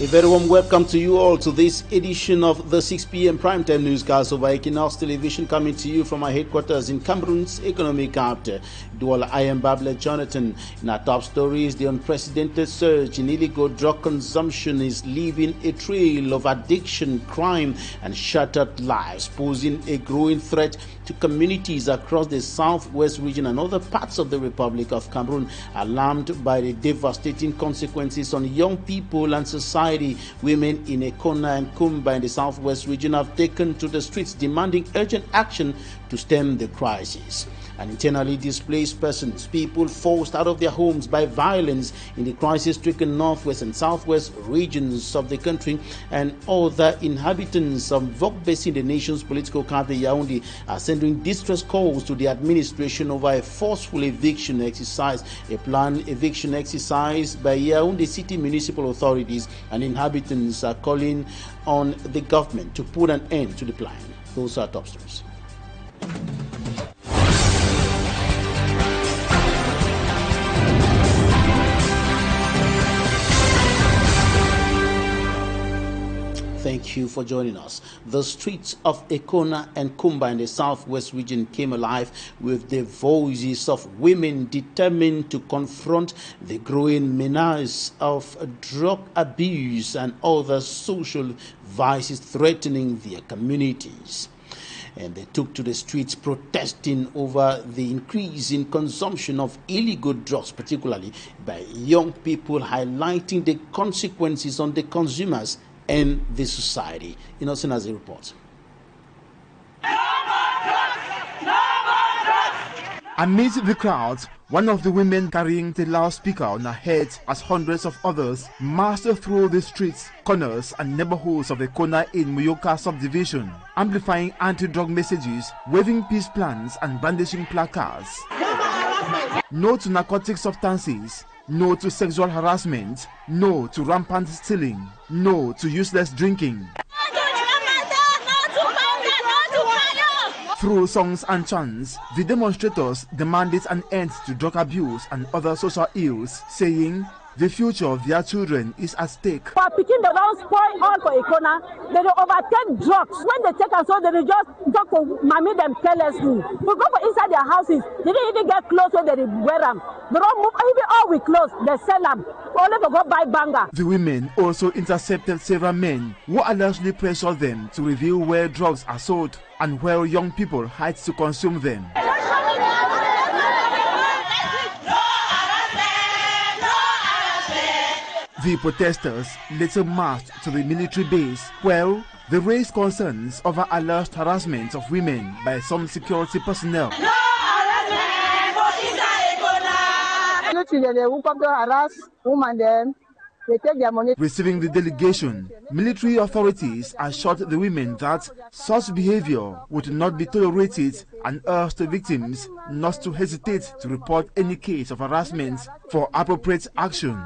very warm welcome to you all to this edition of the 6 p.m. primetime newscast over Equinoxe television, coming to you from our headquarters in Cameroon's economic capital, Douala. I am Babla Jonathan. In our top stories, the unprecedented surge in illegal drug consumption is leaving a trail of addiction, crime, and shattered lives, posing a growing threat to communities across the southwest region and other parts of the Republic of Cameroon. Alarmed by the devastating consequences on young people and society, women in Ekona and Kumba in the southwest region have taken to the streets demanding urgent action to stem the crisis. And internally displaced persons, people forced out of their homes by violence in the crisis-stricken northwest and southwest regions of the country, and other inhabitants of Vok Basin, the nation's political capital Yaoundé, are sending distress calls to the administration over a forceful eviction exercise, a planned eviction exercise by Yaoundé city municipal authorities, and inhabitants are calling on the government to put an end to the plan. Those are top stories. Thank you for joining us. The streets of Ekona and Kumba in the southwest region came alive with the voices of women determined to confront the growing menace of drug abuse and other social vices threatening their communities. And they took to the streets protesting over the increase in consumption of illegal drugs, particularly by young people, highlighting the consequences on the consumers and the society. Innocent as a report. Amidst the crowd, one of the women carrying the loudspeaker on her head as hundreds of others marched through the streets, corners and neighborhoods of Ekona in Muyoka subdivision, amplifying anti-drug messages, waving peace plans and brandishing placards. No to narcotic substances. No to sexual harassment. No to rampant stealing. No to useless drinking. Through songs and chants, the demonstrators demanded an end to drug abuse and other social ills, saying the future of their children is at stake. For picking the don't spoil all for Ekona, they overtake drugs. When they take us, so they just talk to mommy them carelessly. We go for inside their houses, they didn't even get close when they wear them. They don't move, even all we close, they sell them. Only to go buy banger. The women also intercepted several men who allegedly pressured them to reveal where drugs are sold and where young people hide to consume them. The protesters later marched to the military base, where they raised concerns over alleged harassment of women by some security personnel. Receiving the delegation, military authorities assured the women that such behavior would not be tolerated and urged the victims not to hesitate to report any case of harassment for appropriate action.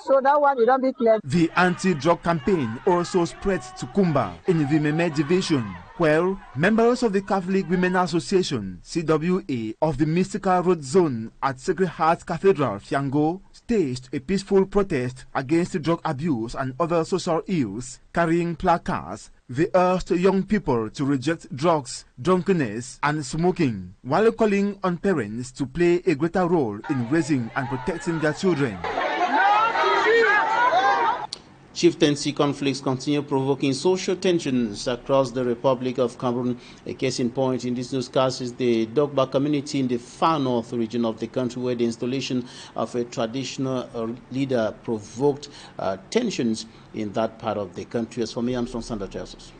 So that one, you don't be clear. The anti-drug campaign also spread to Kumba in the Meme division, where members of the Catholic Women Association, CWA, of the Mystical Road Zone at Sacred Heart Cathedral, Fiango, staged a peaceful protest against drug abuse and other social ills. Carrying placards, they urged young people to reject drugs, drunkenness, and smoking, while calling on parents to play a greater role in raising and protecting their children. Chieftaincy conflicts continue provoking social tensions across the Republic of Cameroon. A case in point in this newscast is the Dogba community in the far north region of the country, where the installation of a traditional leader provoked tensions in that part of the country. As for me, I'm from Sandra Telsos.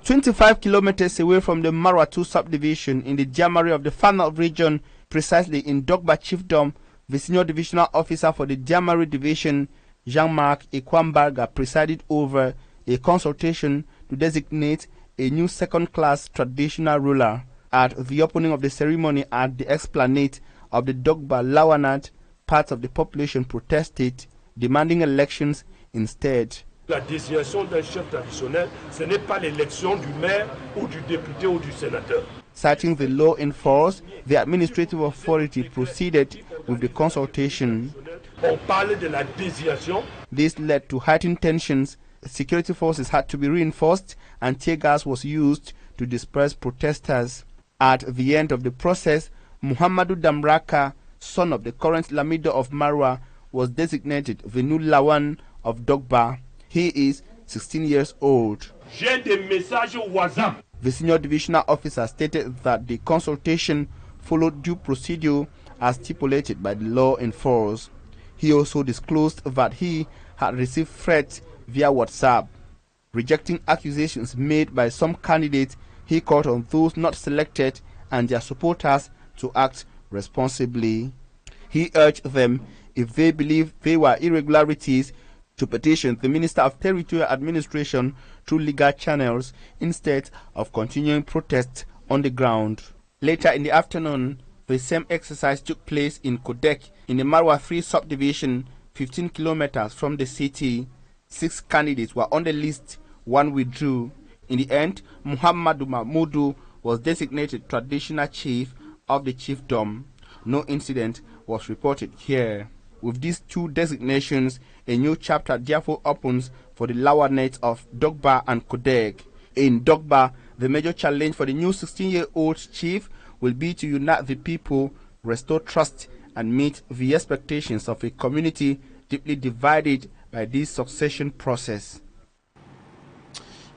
25 kilometers away from the Maratu subdivision in the Jamari of the far north region, precisely in Dogba Chiefdom, the senior divisional officer for the Jamari division, Jean-Marc Ekwambarga, presided over a consultation to designate a new second-class traditional ruler. At the opening of the ceremony at the esplanade of the Dogba Lawanat, parts of the population protested, demanding elections instead. La désignation d'un chef traditionnel, ce n'est pas l'élection du maire ou du député ou du sénateur. Citing the law in force, the administrative authority proceeded with the consultation. On parle de la désignation. This led to heightened tensions. Security forces had to be reinforced and tear gas was used to disperse protesters. At the end of the process, Muhammadu Damraka, son of the current Lamido of Marwa, was designated the new Lawan of Dogba. He is 16 years old. J'ai des messages WhatsApp. The senior divisional officer stated that the consultation followed due procedure as stipulated by the law in force. He also disclosed that he had received threats via WhatsApp. Rejecting accusations made by some candidates, he called on those not selected and their supporters to act responsibly. He urged them, if they believe there were irregularities, to petition the Minister of Territorial Administration through legal channels instead of continuing protests on the ground. Later in the afternoon, the same exercise took place in Kodek in the Marwa 3 subdivision, 15 kilometers from the city. 6 candidates were on the list, 1 withdrew. In the end, Muhammadu Mahmudu was designated traditional chief of the chiefdom. No incident was reported here. With these 2 designations, a new chapter therefore opens for the Lawanet of Dogba and Kodek. In Dogba, the major challenge for the new 16-year-old chief will be to unite the people, restore trust, and meet the expectations of a community deeply divided by this succession process.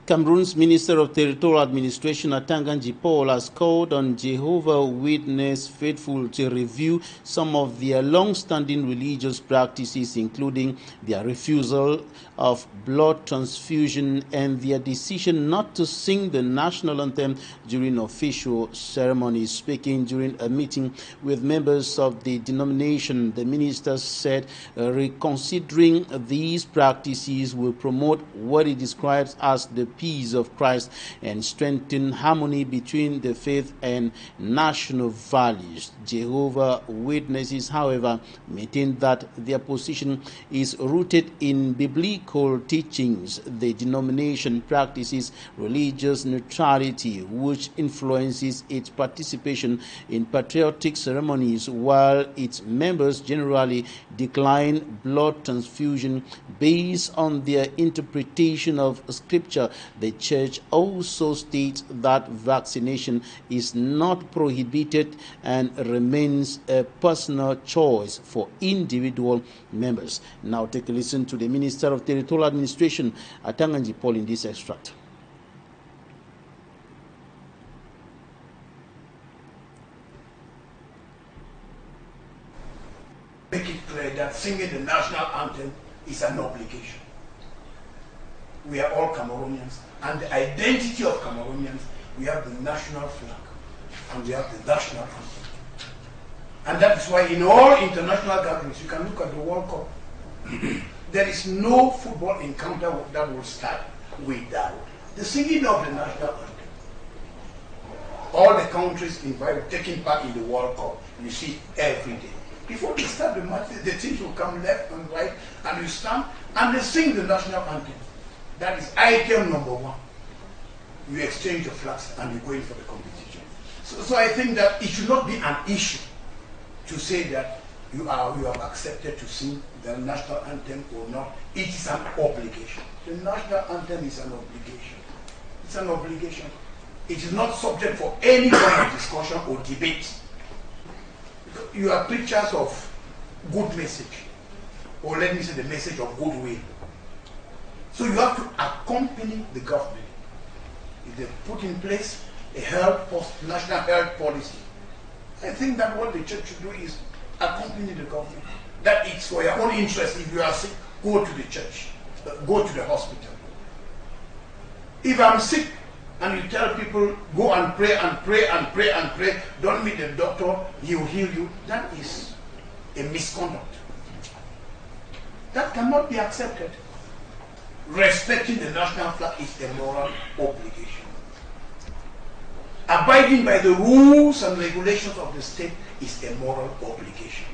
Cameroon's Minister of Territorial Administration, Atanganji Paul, has called on Jehovah's Witness faithful to review some of their long-standing religious practices, including their refusal of blood transfusion and their decision not to sing the national anthem during official ceremonies. Speaking during a meeting with members of the denomination, the minister said reconsidering these practices will promote what he describes as the peace of Christ and strengthen harmony between the faith and national values. Jehovah's Witnesses, however, maintain that their position is rooted in biblical teachings. The denomination practices religious neutrality, which influences its participation in patriotic ceremonies, while its members generally decline blood transfusion based on their interpretation of Scripture. The church also states that vaccination is not prohibited and remains a personal choice for individual members. Now take a listen to the Minister of Territorial Administration, Atanganji Paul, in this extract. Make it clear that singing the national anthem is an obligation. We are all Cameroonians, and the identity of Cameroonians, we have the national flag, and we have the national anthem. And that is why in all international gatherings, you can look at the World Cup, there is no football encounter that will start without the singing of the national anthem. All the countries invited, taking part in the World Cup, you see every day. Before they start the match, the teams will come left and right, and you stand, and they sing the national anthem. That is item number 1. You exchange your flags and you go in for the competition. So I think that it should not be an issue to say that you have accepted to sing the national anthem or not. It is an obligation. The national anthem is an obligation. It's an obligation. It is not subject for any kind of discussion or debate. You are preachers of good message, or let me say the message of goodwill. So you have to accompany the government. If they put in place a national health policy, I think that what the church should do is accompany the government. That it's for your own interest. If you are sick, go to the church, go to the hospital. If I'm sick and you tell people, go and pray and pray and pray and pray, don't meet the doctor, he will heal you, that is a misconduct. That cannot be accepted. Respecting the national flag is a moral obligation. Abiding by the rules and regulations of the state is a moral obligation.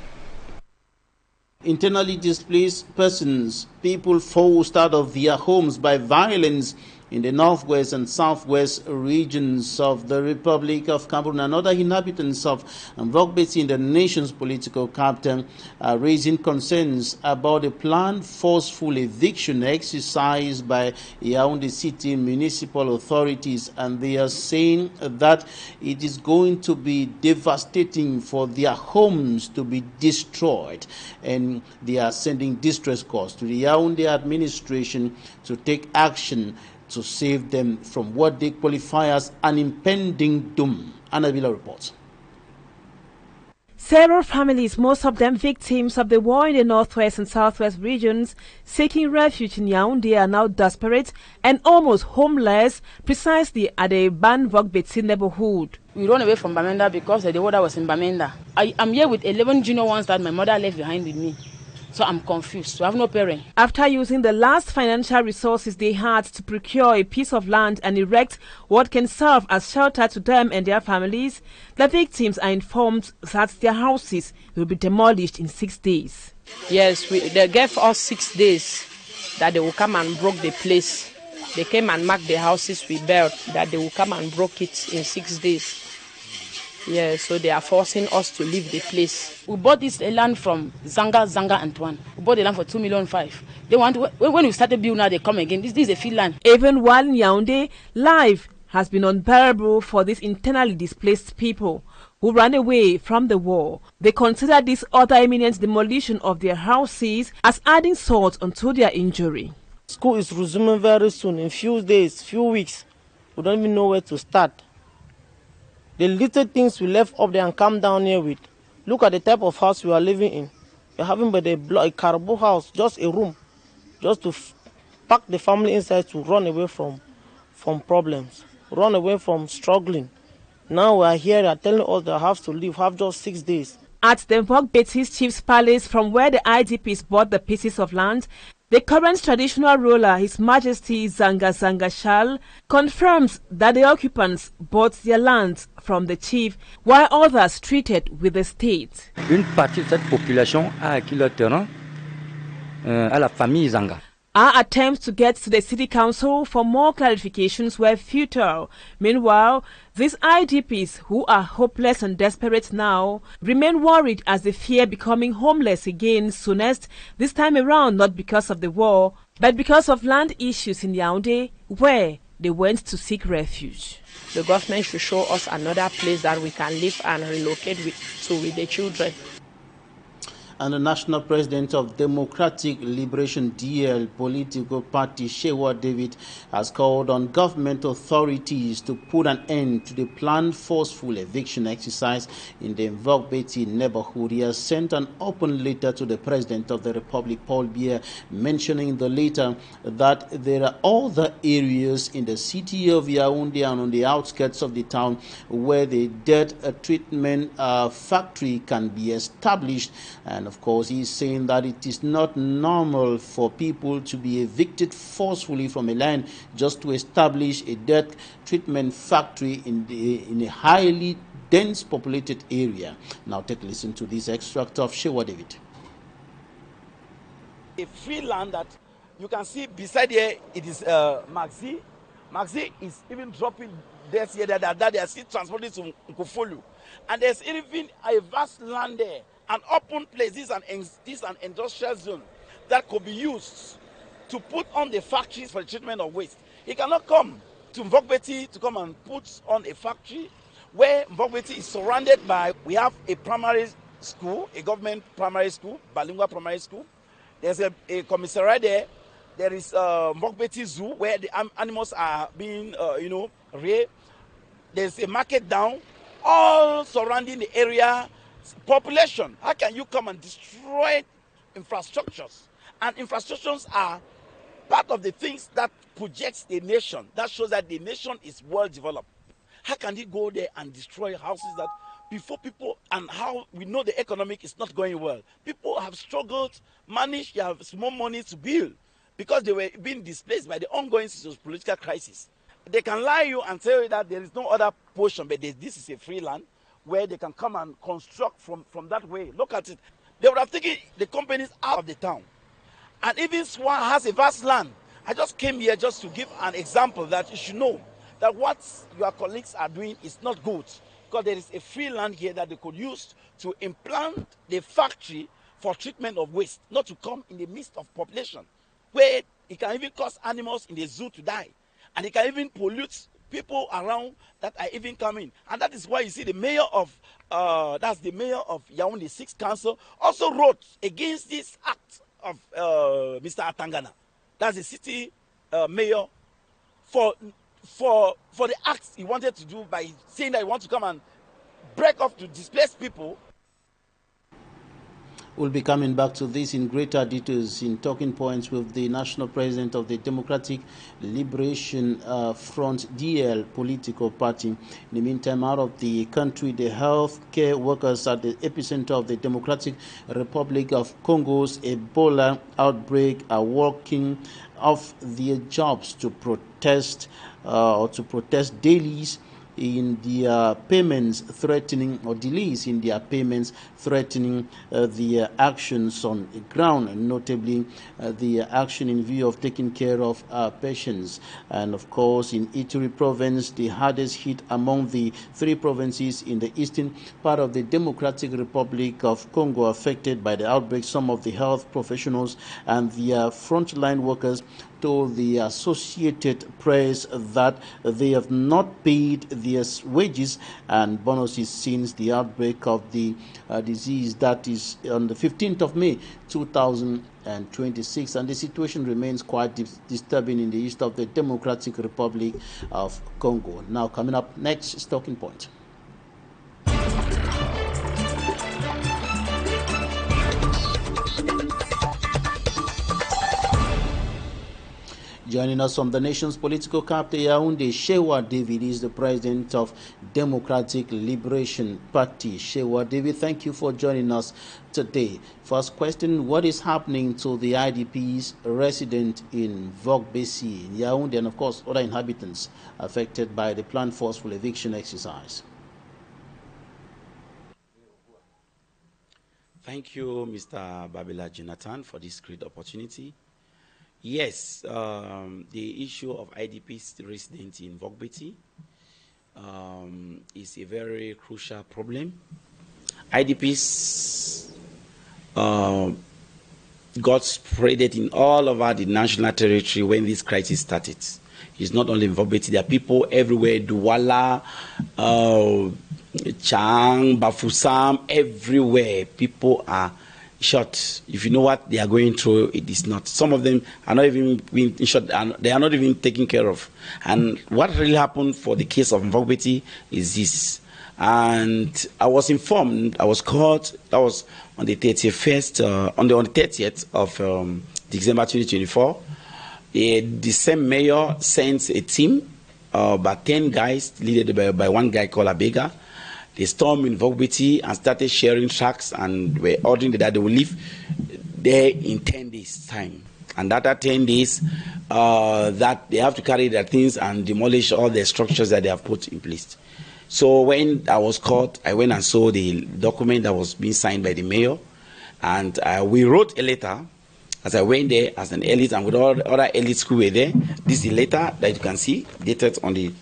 Internally displaced persons, people forced out of their homes by violence in the northwest and southwest regions of the Republic of Cameroon and other inhabitants of Mvogbeti in the nation's political capital are raising concerns about a planned forceful eviction exercise by Yaoundé City municipal authorities, and they are saying that it is going to be devastating for their homes to be destroyed, and they are sending distress calls to the Yaoundé administration to take action to save them from what they qualify as an impending doom. Anabila reports. Several families, most of them victims of the war in the northwest and southwest regions, seeking refuge in Yaoundé, are now desperate and almost homeless, precisely at the Mvogbeti neighborhood. We run away from Bamenda because the water was in Bamenda. I'm here with 11 junior ones that my mother left behind with me. So I'm confused. So I have no parent. After using the last financial resources they had to procure a piece of land and erect what can serve as shelter to them and their families, the victims are informed that their houses will be demolished in 6 days. Yes, they gave us 6 days that they will come and broke the place. They came and marked the houses we built, that they will come and broke it in 6 days. Yeah, so they are forcing us to leave the place. We bought this land from Zanga Antoine. We bought the land for 2.5 million. They want when we started building now, they come again. This is a field land. Even while in Yaoundé, life has been unbearable for these internally displaced people who ran away from the war. They consider this other imminent demolition of their houses as adding salt onto their injury. School is resuming very soon, in few days, few weeks. We don't even know where to start. The little things we left up there and come down here with. Look at the type of house we are living in. We're having but a carbo house, just a room, just to pack the family inside to run away from problems, run away from struggling. Now we are here, they are telling us they have to leave, have just 6 days. At the Mvogbeti's Chief's Palace, from where the IDPs bought the pieces of land, the current traditional ruler, His Majesty Zanga Shal, confirms that the occupants bought their land from the chief, while others treated with the state. Une partie de cette population a acquis le terrain à la famille Zanga. Our attempts to get to the city council for more clarifications were futile. Meanwhile, these IDPs, who are hopeless and desperate now, remain worried as they fear becoming homeless again soonest, this time around not because of the war, but because of land issues in Yaoundé, where they went to seek refuge. The government should show us another place that we can live and relocate with the children. And the national president of Democratic Liberation DL political party, SHEWA David, has called on government authorities to put an end to the planned forceful eviction exercise in the Mvogbeti neighborhood. He has sent an open letter to the President of the Republic, Paul Biya, mentioning in the letter that there are other areas in the city of Yaoundé and on the outskirts of the town where the debt treatment factory can be established. And of course, he's saying that it is not normal for people to be evicted forcefully from a land just to establish a debt treatment factory in a highly dense populated area. Now take a listen to this extract of SHEWA David. A free land that you can see beside here, it is Maxi. Maxi is even dropping this here that they are still transporting to Nkufolu. And there's even a vast land there. An open place, this is an industrial zone that could be used to put on the factories for the treatment of waste. He cannot come to Mvogbeti to come and put on a factory where Mvogbeti is surrounded by, we have a primary school, a government primary school, bilingual primary school. There's a commissariat there. There is Mvogbeti Zoo where the animals are being, reared. There's a market down, all surrounding the area. Population, how can you come and destroy infrastructures? And infrastructures are part of the things that projects a nation, that shows that the nation is well developed. How can you go there and destroy houses that before people, and how we know the economic is not going well? People have struggled, managed to have small money to build because they were being displaced by the ongoing political crisis. They can lie you and tell you that there is no other portion, but this is a free land where they can come and construct from that way. Look at it. They would have taken the companies out of the town. And even Swan has a vast land. I just came here just to give an example that you should know that what your colleagues are doing is not good, because there is a free land here that they could use to implant the factory for treatment of waste, not to come in the midst of population, where it can even cause animals in the zoo to die, and it can even pollute people around that are even coming. And that is why you see the mayor of that's the mayor of Yaoundé 6th Council also wrote against this act of Mr. Atangana. That's the city mayor for the acts he wanted to do by saying that he wants to come and break off to displace people. We'll be coming back to this in greater details in talking points with the national president of the Democratic Liberation Front, DL political party. In the meantime, out of the country, the healthcare workers at the epicenter of the Democratic Republic of Congo's Ebola outbreak are working off their jobs to protest dailies in their payments threatening, or delays in their payments threatening their actions on the ground, notably the action in view of taking care of patients. And of course, in Ituri province, the hardest hit among the 3 provinces in the eastern part of the Democratic Republic of Congo affected by the outbreak, some of the health professionals and their frontline workers told the Associated Press that they have not paid their wages and bonuses since the outbreak of the disease, that is on the 15th of May 2026, and the situation remains quite disturbing in the east of the Democratic Republic of Congo. Now, coming up next is Talking Point. Joining us from the nation's political capital, Yaoundé, SHEWA David is the president of Democratic Liberation Party. SHEWA David, thank you for joining us today. First question, what is happening to the IDPs resident in Vogbesi, in Yaoundé, and of course other inhabitants affected by the planned forceful eviction exercise? Thank you, Mr. Babila Jonathan, for this great opportunity. Yes, the issue of IDPs residents in Vogbeti is a very crucial problem. IDPs got spread in all over the national territory when this crisis started. It's not only in Vogbeti, there are people everywhere, Douala, Chang, Bafoussam, everywhere. People are short. If you know what they are going through, it is not. Some of them are not even being short, they are not even taken care of. And what really happened for the case of Vogbeti is this. And I was informed, I was called, that was on the 31st, on the 30th of December 2024. The same mayor sent a team, about 10 guys, led by one guy called Abega. They stormed in Vogbeti and started sharing tracks and were ordering that they will leave there in 10 days' time. And after 10 days, that they have to carry their things and demolish all the structures that they have put in place. So when I was caught, I went and saw the document that was being signed by the mayor. And we wrote a letter as I went there as an elite, and with all the other elites who were there. This is the letter that you can see, dated on the,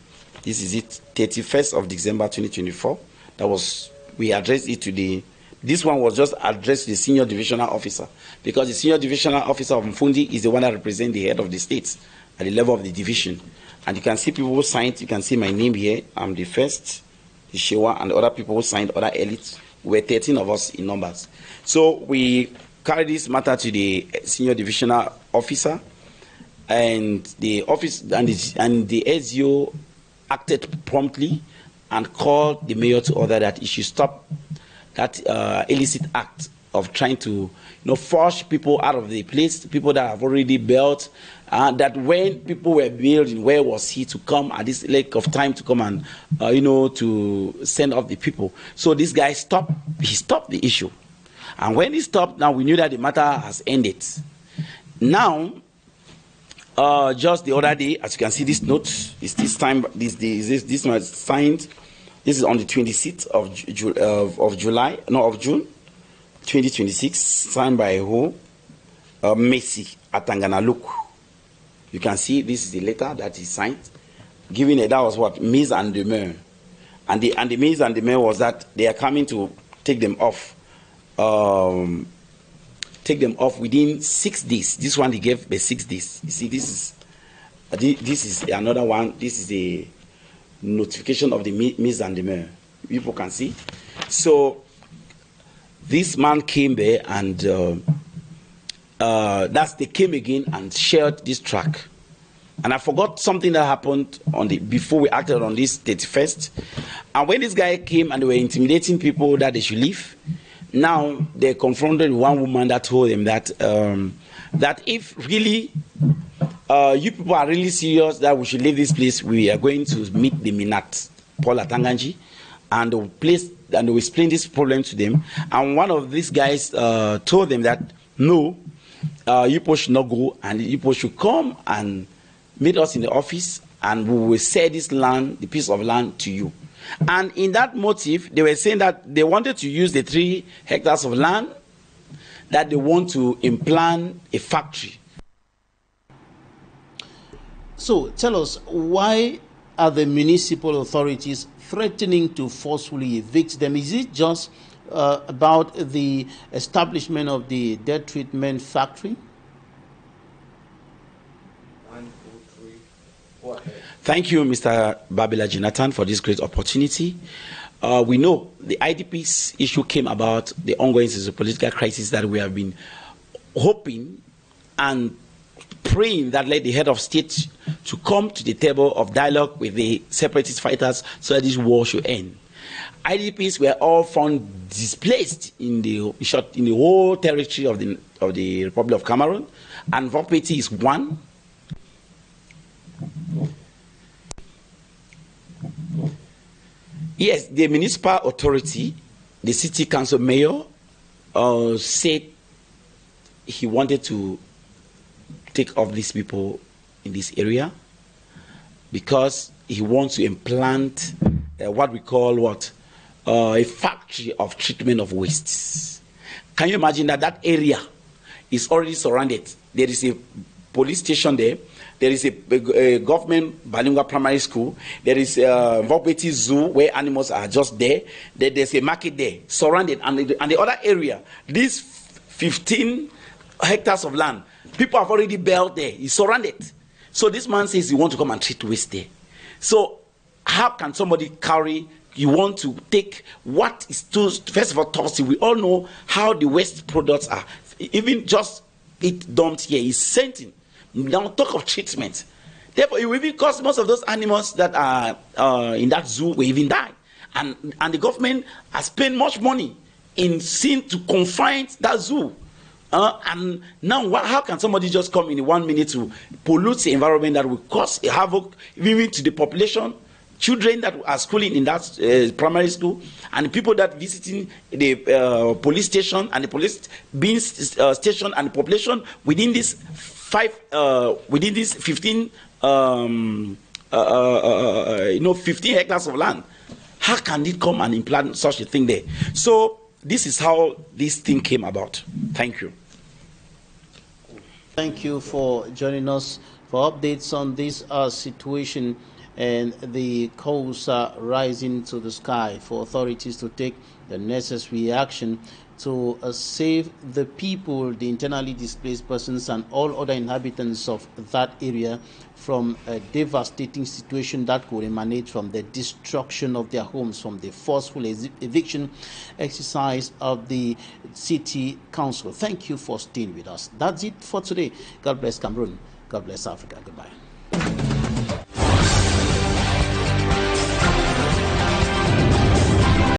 this is it, 31st of December 2024. That was, we addressed it to the, this one was just addressed to the senior divisional officer, because the senior divisional officer of Mfundi is the one that represents the head of the states at the level of the division. And you can see people who signed, you can see my name here. I'm the first, the SHEWA, and other people who signed, other elites. We were 13 of us in numbers. So we carried this matter to the senior divisional officer, and the office and the SEO acted promptly and called the mayor to order that he should stop that illicit act of trying to, force people out of the place, people that have already built, that when people were building, where was he to come at this lack of time to come and, to send off the people? So this guy stopped the issue. And when he stopped, now we knew that the matter has ended. Now, just the other day, as you can see, this note is this time. This one is signed. This is on the 26th of June, 2026. Signed by who? Messi Atangana Luku. You can see this is the letter that he signed, giving it. That was what mise en demeure, and the mise en demeure was that they are coming to take them off. Take them off within 6 days. This one he gave the 6 days. You see, this is another one. This is a notification of the mise en demeure. People can see. So this man came there, and they came again and shared this track. And I forgot something that happened before we acted on this 31st. And when this guy came and they were intimidating people that they should leave, now they confronted one woman that told them that that if really you people are really serious that we should leave this place, we are going to meet the Minat, Paul Atanganji, and they will explain this problem to them. And one of these guys told them that no, you people should not go, and you people should come and meet us in the office, and we will sell this land, the piece of land, to you. And in that motive, they were saying that they wanted to use the 3 hectares of land, that they want to implant a factory. So tell us, why are the municipal authorities threatening to forcefully evict them? Is it just about the establishment of the debt treatment factory? 1, 2, 3, 4. Thank you, Mr. Babila Jonathan, for this great opportunity. We know the IDP's issue came about the ongoing socio-political crisis that we have been hoping and praying that let the head of state to come to the table of dialogue with the separatist fighters so that this war should end. IDPs were all found displaced in the whole territory of the Republic of Cameroon, and Vopeti is one. Yes, the municipal authority, the city council mayor, said he wanted to take off these people in this area because he wants to implant what we call a factory of treatment of wastes. Can you imagine that area is already surrounded? There is a police station there. There is a government bilingual primary school. There is a Vopeti Zoo where animals are just there. There's a market there, surrounded. And the other area, these 15 hectares of land, people have already built there. It's surrounded. So this man says he wants to come and treat waste there. So how can somebody you want to take what is first of all, toxic? We all know how the waste products are. Even just it dumped here is sent in. Now talk of treatment. Therefore, it will even cause most of those animals that are in that zoo will even die. And the government has spent much money in seeing to confine that zoo. And now how can somebody just come in 1 minute to pollute the environment that will cause a havoc even to the population, children that are schooling in that primary school, and the people that visiting the police station and the police being station and the population within this 15 15 hectares of land. How can it come and implant such a thing there? So this is how this thing came about. Thank you. Thank you for joining us for updates on this situation, and the calls are rising to the sky for authorities to take the necessary action to save the people, the internally displaced persons, and all other inhabitants of that area from a devastating situation that could emanate from the destruction of their homes, from the forceful eviction exercise of the city council. Thank you for staying with us. That's it for today. God bless Cameroon. God bless Africa. Goodbye.